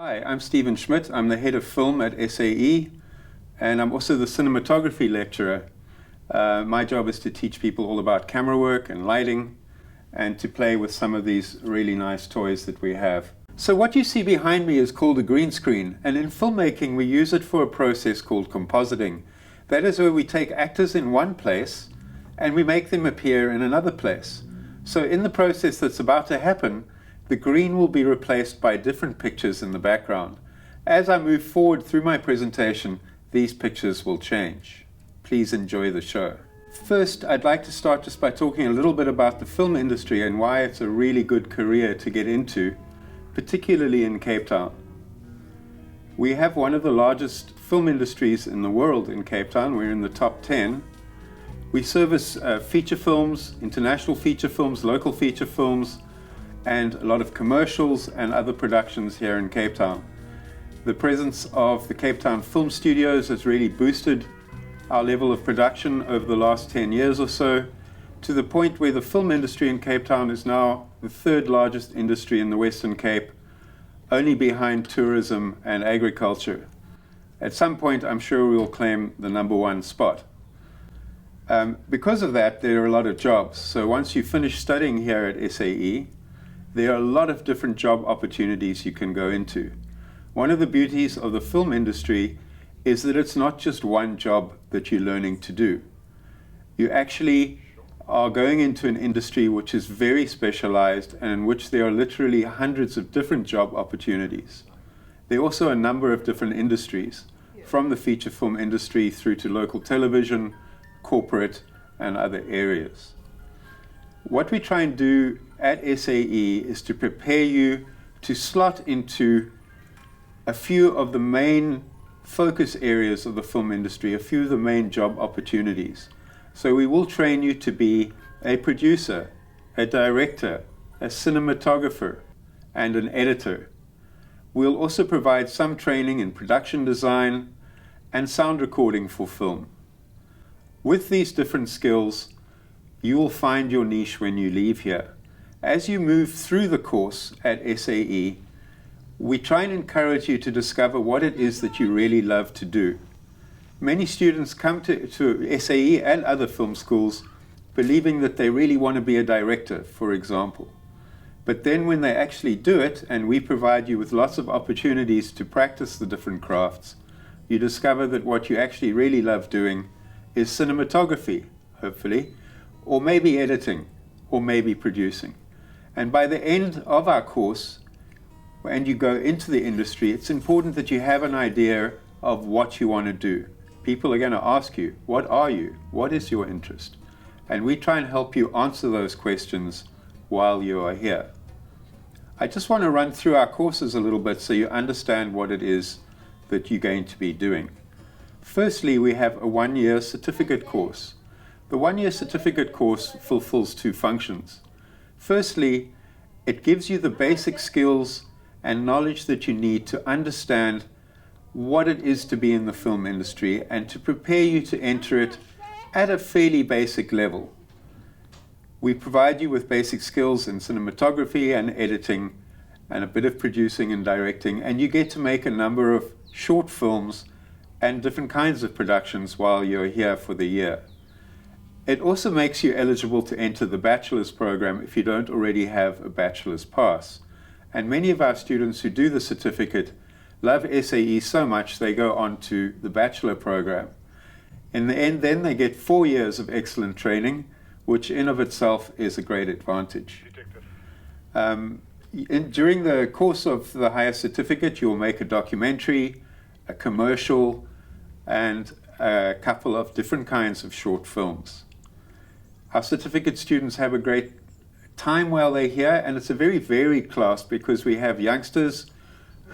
Hi, I'm Steven Schimdt. I'm the head of film at SAE, and I'm also the cinematography lecturer. My job is to teach people all about camera work and lighting, and to play with some of these really nice toys that we have. So what you see behind me is called a green screen, and in filmmaking we use it for a process called compositing. That is where we take actors in one place and we make them appear in another place. So in the process that's about to happen, the green will be replaced by different pictures in the background. As I move forward through my presentation, these pictures will change. Please enjoy the show. First, I'd like to start just by talking a little bit about the film industry and why it's a really good career to get into, particularly in Cape Town. We have one of the largest film industries in the world in Cape Town. We're in the top 10. We service feature films, international feature films, local feature films, and a lot of commercials and other productions here in Cape Town. The presence of the Cape Town Film Studios has really boosted our level of production over the last 10 years or so, to the point where the film industry in Cape Town is now the third largest industry in the Western Cape, only behind tourism and agriculture. At some point, I'm sure we'll claim the #1 spot. Because of that, there are a lot of jobs. So once you finish studying here at SAE, there are a lot of different job opportunities you can go into. One of the beauties of the film industry is that it's not just one job that you're learning to do. You actually are going into an industry which is very specialized and in which there are literally hundreds of different job opportunities. There are also a number of different industries, from the feature film industry through to local television, corporate, and other areas. What we try and do at SAE is to prepare you to slot into a few of the main focus areas of the film industry, a few of the main job opportunities. So we will train you to be a producer, a director, a cinematographer, and an editor. We'll also provide some training in production design and sound recording for film. With these different skills, you will find your niche when you leave here. As you move through the course at SAE, we try and encourage you to discover what it is that you really love to do. Many students come to SAE and other film schools believing that they really want to be a director, for example. But then when they actually do it, and we provide you with lots of opportunities to practice the different crafts, you discover that what you actually really love doing is cinematography, hopefully, or maybe editing, or maybe producing. And by the end of our course, and you go into the industry, it's important that you have an idea of what you want to do. People are going to ask you, what are you? What is your interest? And we try and help you answer those questions while you are here. I just want to run through our courses a little bit so you understand what it is that you're going to be doing. Firstly, we have a one-year certificate course. The one-year certificate course fulfills two functions. Firstly, it gives you the basic skills and knowledge that you need to understand what it is to be in the film industry and to prepare you to enter it at a fairly basic level. We provide you with basic skills in cinematography and editing and a bit of producing and directing, and you get to make a number of short films and different kinds of productions while you're here for the year. It also makes you eligible to enter the bachelor's program if you don't already have a bachelor's pass. And many of our students who do the certificate love SAE so much they go on to the bachelor program. In the end, then they get 4 years of excellent training, which in of itself is a great advantage. During the course of the higher certificate, you'll make a documentary, a commercial, and a couple of different kinds of short films. Our certificate students have a great time while they're here, and it's a very varied class because we have youngsters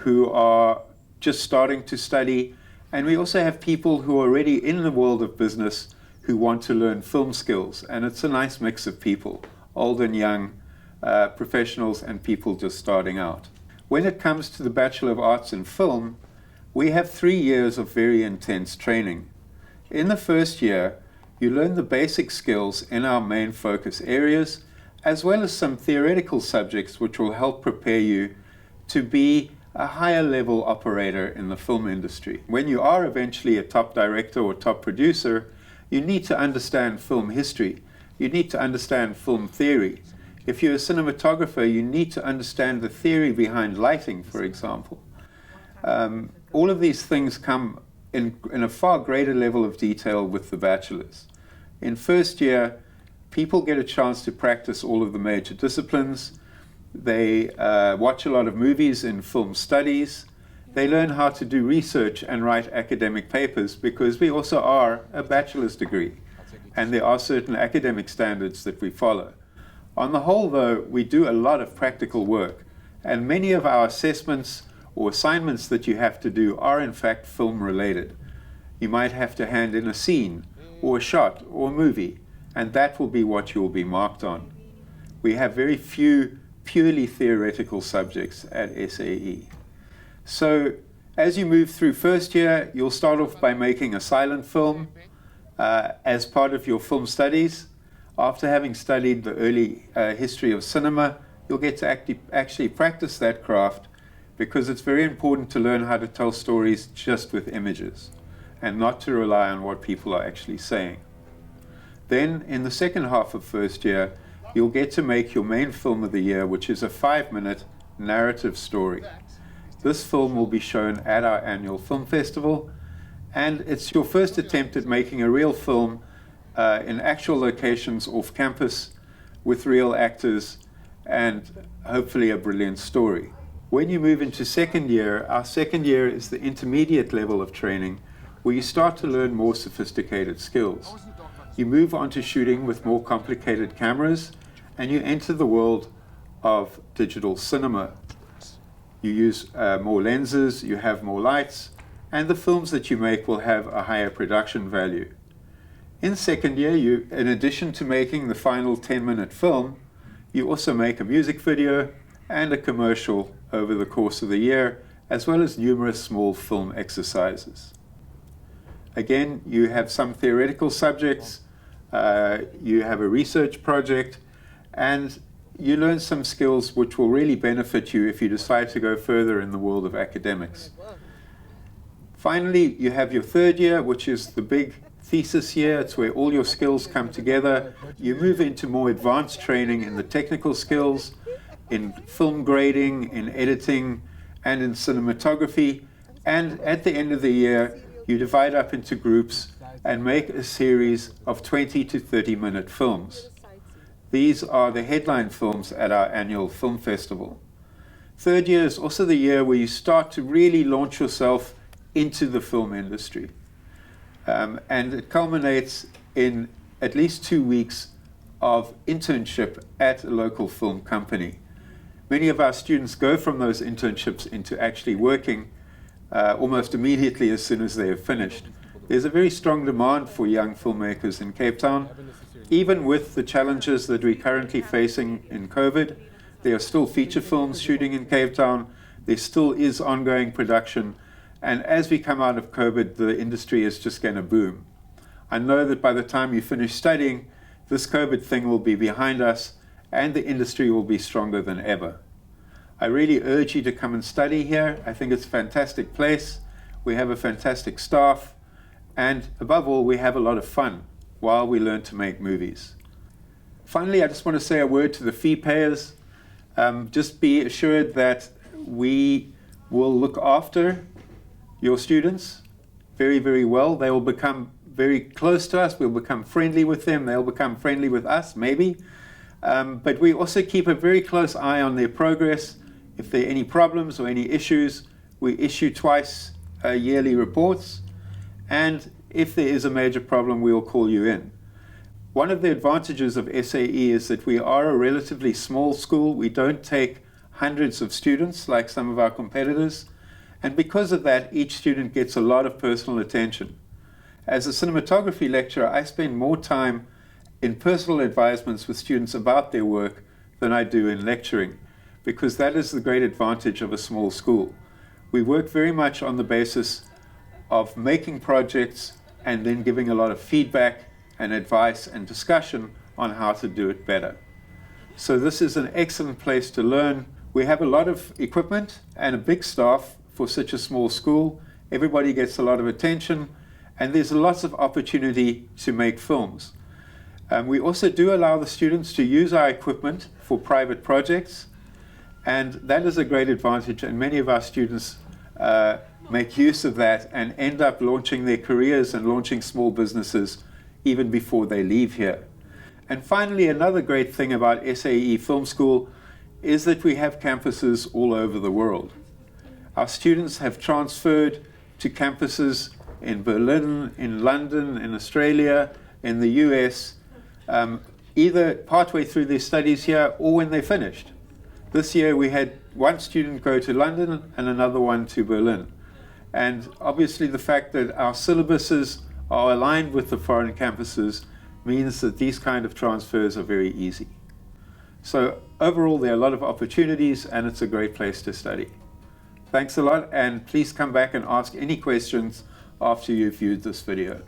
who are just starting to study, and we also have people who are already in the world of business who want to learn film skills, and it's a nice mix of people, old and young, professionals and people just starting out. When it comes to the Bachelor of Arts in Film, we have 3 years of very intense training. In the first year, you learn the basic skills in our main focus areas, as well as some theoretical subjects which will help prepare you to be a higher level operator in the film industry. When you are eventually a top director or top producer, you need to understand film history. You need to understand film theory. If you're a cinematographer, you need to understand the theory behind lighting, for example. All of these things come in a far greater level of detail with the bachelors. In first year, people get a chance to practice all of the major disciplines. They watch a lot of movies in film studies. They learn how to do research and write academic papers, because we also are a bachelor's degree, and there are certain academic standards that we follow. On the whole, though, we do a lot of practical work, and many of our assessments or assignments that you have to do are in fact film related. You might have to hand in a scene or a shot or a movie, and that will be what you will be marked on. We have very few purely theoretical subjects at SAE. So as you move through first year, you'll start off by making a silent film as part of your film studies. After having studied the early history of cinema, you'll get to actually practice that craft, because it's very important to learn how to tell stories just with images and not to rely on what people are actually saying. Then in the second half of first year, you'll get to make your main film of the year, which is a 5-minute narrative story. This film will be shown at our annual film festival, and it's your first attempt at making a real film in actual locations off campus with real actors and hopefully a brilliant story. When you move into second year, our second year is the intermediate level of training, where you start to learn more sophisticated skills. You move on to shooting with more complicated cameras, and you enter the world of digital cinema. You use more lenses, you have more lights, and the films that you make will have a higher production value. In second year, you, in addition to making the final 10-minute film, you also make a music video and a commercial over the course of the year, as well as numerous small film exercises. Again, you have some theoretical subjects, you have a research project, and you learn some skills which will really benefit you if you decide to go further in the world of academics. Finally, you have your third year, which is the big thesis year. It's where all your skills come together. You move into more advanced training in the technical skills, in film grading, in editing, and in cinematography. And at the end of the year, you divide up into groups and make a series of 20 to 30-minute films. These are the headline films at our annual film festival. Third year is also the year where you start to really launch yourself into the film industry. And it culminates in at least 2 weeks of internship at a local film company. Many of our students go from those internships into actually working almost immediately as soon as they have finished. There's a very strong demand for young filmmakers in Cape Town. Even with the challenges that we're currently facing in COVID, there are still feature films shooting in Cape Town. There still is ongoing production. And as we come out of COVID, the industry is just going to boom. I know that by the time you finish studying, this COVID thing will be behind us and the industry will be stronger than ever. I really urge you to come and study here. I think it's a fantastic place. We have a fantastic staff. And above all, we have a lot of fun while we learn to make movies. Finally, I just want to say a word to the fee payers. Just be assured that we will look after your students very, very well. They will become very close to us. We'll become friendly with them. They'll become friendly with us, maybe. But we also keep a very close eye on their progress. If there are any problems or any issues, we issue twice yearly reports. And if there is a major problem, we will call you in. One of the advantages of SAE is that we are a relatively small school. We don't take hundreds of students like some of our competitors. And because of that, each student gets a lot of personal attention. As a cinematography lecturer, I spend more time in personal advisements with students about their work than I do in lecturing, because that is the great advantage of a small school. We work very much on the basis of making projects and then giving a lot of feedback and advice and discussion on how to do it better. So this is an excellent place to learn. We have a lot of equipment and a big staff for such a small school. Everybody gets a lot of attention, and there's lots of opportunity to make films. We also do allow the students to use our equipment for private projects, and that is a great advantage, and many of our students make use of that and end up launching their careers and launching small businesses even before they leave here. And finally, another great thing about SAE Film School is that we have campuses all over the world. Our students have transferred to campuses in Berlin, in London, in Australia, in the US, either partway through their studies here or when they finished. This year we had one student go to London and another one to Berlin. And obviously the fact that our syllabuses are aligned with the foreign campuses means that these kind of transfers are very easy. So overall there are a lot of opportunities, and it's a great place to study. Thanks a lot, and please come back and ask any questions after you've viewed this video.